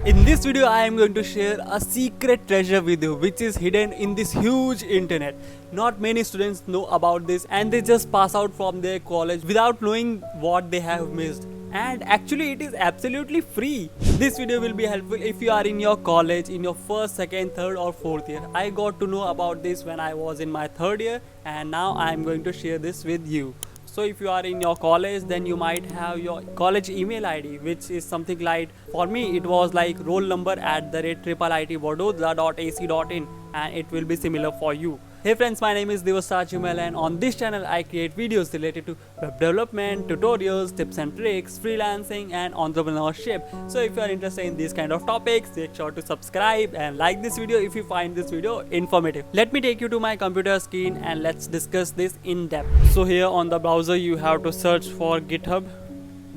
In this video, I am going to share a secret treasure with you which is hidden in this huge internet. Not many students know about this and they just pass out from their college without knowing what they have missed. And actually it is absolutely free. This video will be helpful if you are in your college in your first, second, third or fourth year. I got to know about this when I was in my third year and now I am going to share this with you. So if you are in your college, then you might have your college email ID, which is something like, for me it was like roll number @IIIT Vadodara.ac.in, and it will be similar for you. Hey friends, my name is Divasraj Vimal and on this channel I create videos related to web development, tutorials, tips and tricks, freelancing and entrepreneurship. So if you are interested in these kind of topics, make sure to subscribe and like this video if you find this video informative. Let me take you to my computer screen and let's discuss this in depth. So here on the browser you have to search for GitHub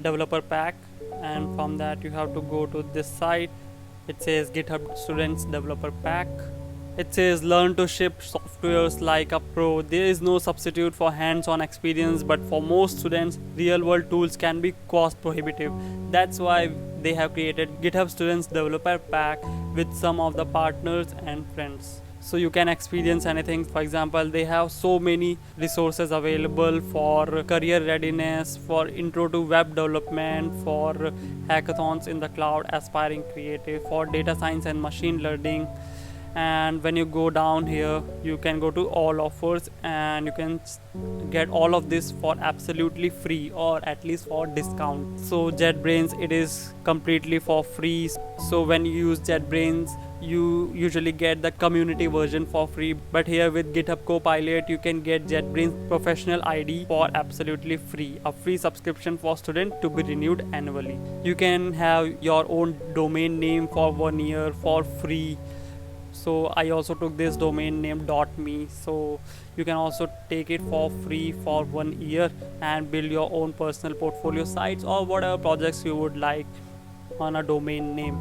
Developer Pack, and from that you have to go to this site. It says GitHub Students Developer Pack. It says learn to ship softwares like a pro. There is no substitute for hands-on experience, but for most students, real-world tools can be cost prohibitive. That's why they have created GitHub Students Developer Pack with some of the partners and friends. So you can experience anything. For example, they have so many resources available for career readiness, for intro to web development, for hackathons in the cloud, aspiring creative, for data science and machine learning. And when you go down here you can go to all offers and you can get all of this for absolutely free or at least for discount. So JetBrains, it is completely for free. So when you use JetBrains you usually get the community version for free, but here with GitHub Copilot you can get JetBrains Professional ID for absolutely free, a free subscription for students to be renewed annually. You can have your own domain name for 1 year for free. So I also took this domain name .me, so you can also take it for free for 1 year and build your own personal portfolio sites or whatever projects you would like on a domain name,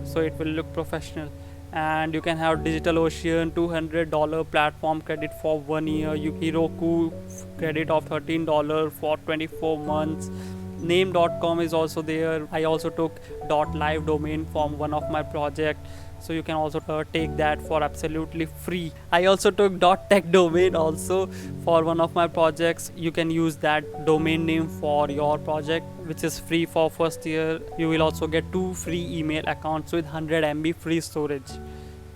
so it will look professional. And you can have DigitalOcean $200 platform credit for 1 year, Heroku credit of $13 for 24 months. Name.com is also there. I also took .live domain from one of my project, so you can also take that for absolutely free. I also took .tech domain also for one of my projects. You can use that domain name for your project, which is free for first year. You will also get 2 free email accounts with 100 MB free storage.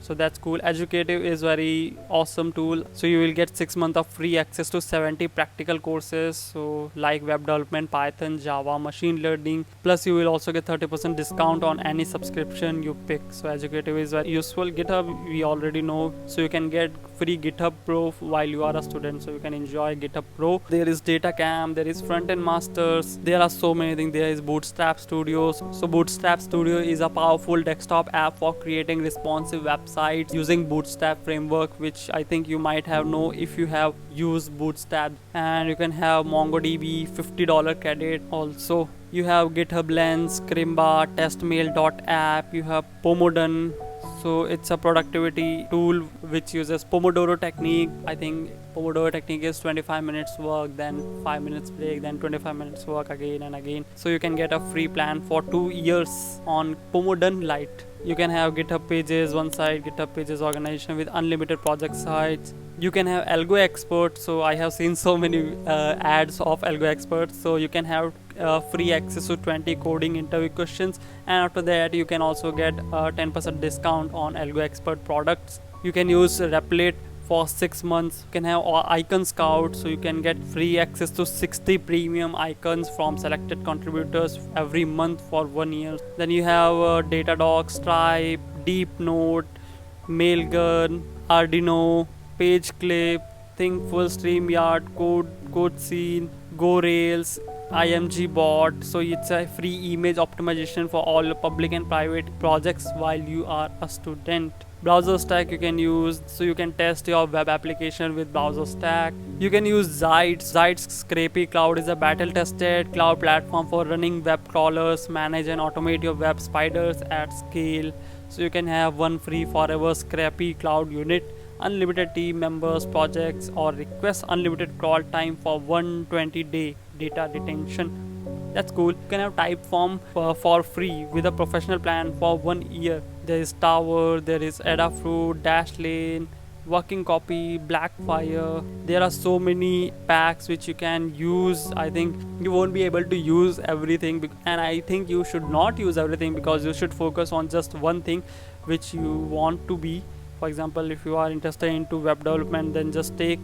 So that's cool. Educative is very awesome tool. So you will get 6 months of free access to 70 practical courses, so like web development, Python, Java, machine learning. Plus you will also get 30% discount on any subscription you pick. So Educative is very useful. GitHub we already know, so you can get free GitHub Pro while you are a student, so you can enjoy GitHub Pro. There is DataCamp, there is Front-End Masters, there are so many things. There is Bootstrap Studios. So Bootstrap Studio is a powerful desktop app for creating responsive websites using Bootstrap framework, which I think you might have know if you have used Bootstrap. And you can have MongoDB $50 credit also. You have GitHub Lens, Crimba, Testmail.app, you have Pomodon. So it's a productivity tool which uses Pomodoro technique. I think Pomodoro technique is 25 minutes work, then 5 minutes break, then 25 minutes work again and again. So you can get a free plan for 2 years on Pomodoro Lite. You can have GitHub Pages, one site, GitHub Pages organization with unlimited project sites. You can have Algo Expert. So I have seen so many ads of Algo Expert. So you can have free access to 20 coding interview questions, and after that you can also get 10% discount on Algo Expert products. You can use Replit for 6 months. You can have Icon Scout, so you can get free access to 60 premium icons from selected contributors every month for 1 year. Then you have Datadog, Stripe, DeepNote, Mailgun, Arduino, PageClip, Thinkful, StreamYard, CodeScene, GoRails, IMG bot. So it's a free image optimization for all public and private projects while you are a student. Browser stack you can use, so you can test your web application with browser stack. You can use Zytes. Zytes Scrapy Cloud is a battle tested cloud platform for running web crawlers, manage and automate your web spiders at scale. So you can have one free forever Scrapy Cloud unit, unlimited team members, projects, or request unlimited crawl time for 120-day data retention. That's cool. You can have Typeform for free with a professional plan for 1 year. There is Tower, there is Adafruit, Dashlane, Working Copy, Blackfire. There are so many packs which you can use. I think you won't be able to use everything, and I think you should not use everything because you should focus on just one thing which you want to be. For example, if you are interested into web development, then just take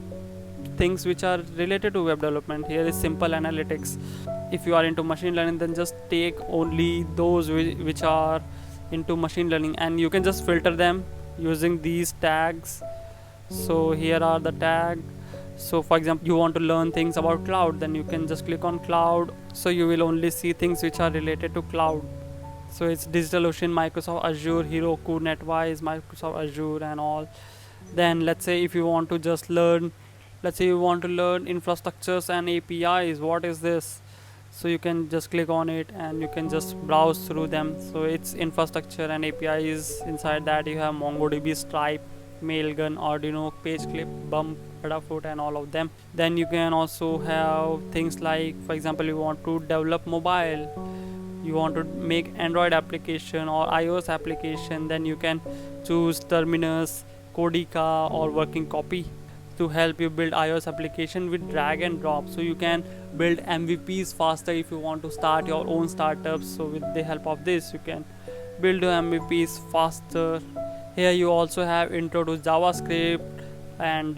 things which are related to web development. Here is simple analytics. If you are into machine learning, then just take only those which are into machine learning, and you can just filter them using these tags. So here are the tag. So for example, you want to learn things about cloud, then you can just click on cloud. So you will only see things which are related to cloud. So it's DigitalOcean, Microsoft Azure, Heroku, NetWise, Microsoft Azure and all. Then let's say if you want to just learn, let's say you want to learn infrastructures and APIs, what is this? So you can just click on it and you can just browse through them. So it's infrastructure and APIs. Inside that you have MongoDB, Stripe, Mailgun, Arduino, PageClip, Bump, Adafruit and all of them. Then you can also have things like, for example, you want to develop mobile, you want to make Android application or iOS application, then you can choose Terminus, Codica or Working Copy to help you build iOS application with drag and drop. So you can build MVPs faster if you want to start your own startups. So with the help of this, you can build your MVPs faster. Here you also have intro to JavaScript and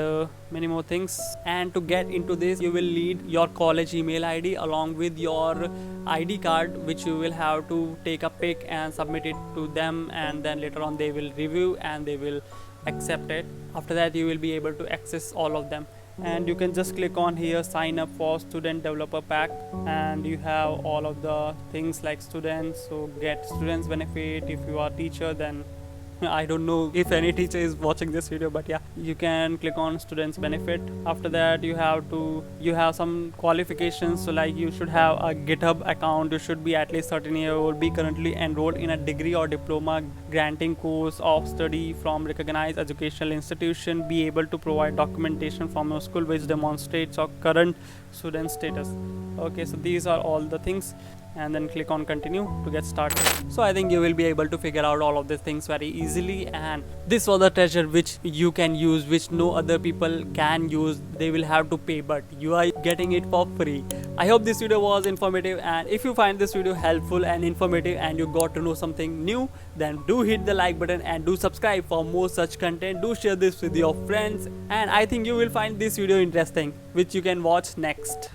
many more things. And to get into this, you will need your college email ID along with your ID card, which you will have to take a pic and submit it to them, and then later on they will review and they will accept it. After that you will be able to access all of them, and you can just click on here, sign up for student developer pack, and you have all of the things like students. So get students benefit. If you are teacher, then I don't know if any teacher is watching this video, but yeah, you can click on students benefit. After that you have some qualifications. So like you should have a GitHub account, you should be at least 13 years old, be currently enrolled in a degree or diploma granting course of study from recognized educational institution, be able to provide documentation from your school which demonstrates your current student status. Okay, so these are all the things, and then click on continue to get started. So I think you will be able to figure out all of these things very easily, and this was the treasure which you can use, which no other people can use. They will have to pay, but you are getting it for free. I hope this video was informative, and if you find this video helpful and informative and you got to know something new, then do hit the like button and do subscribe for more such content. Do share this with your friends, and I think you will find this video interesting, which you can watch next.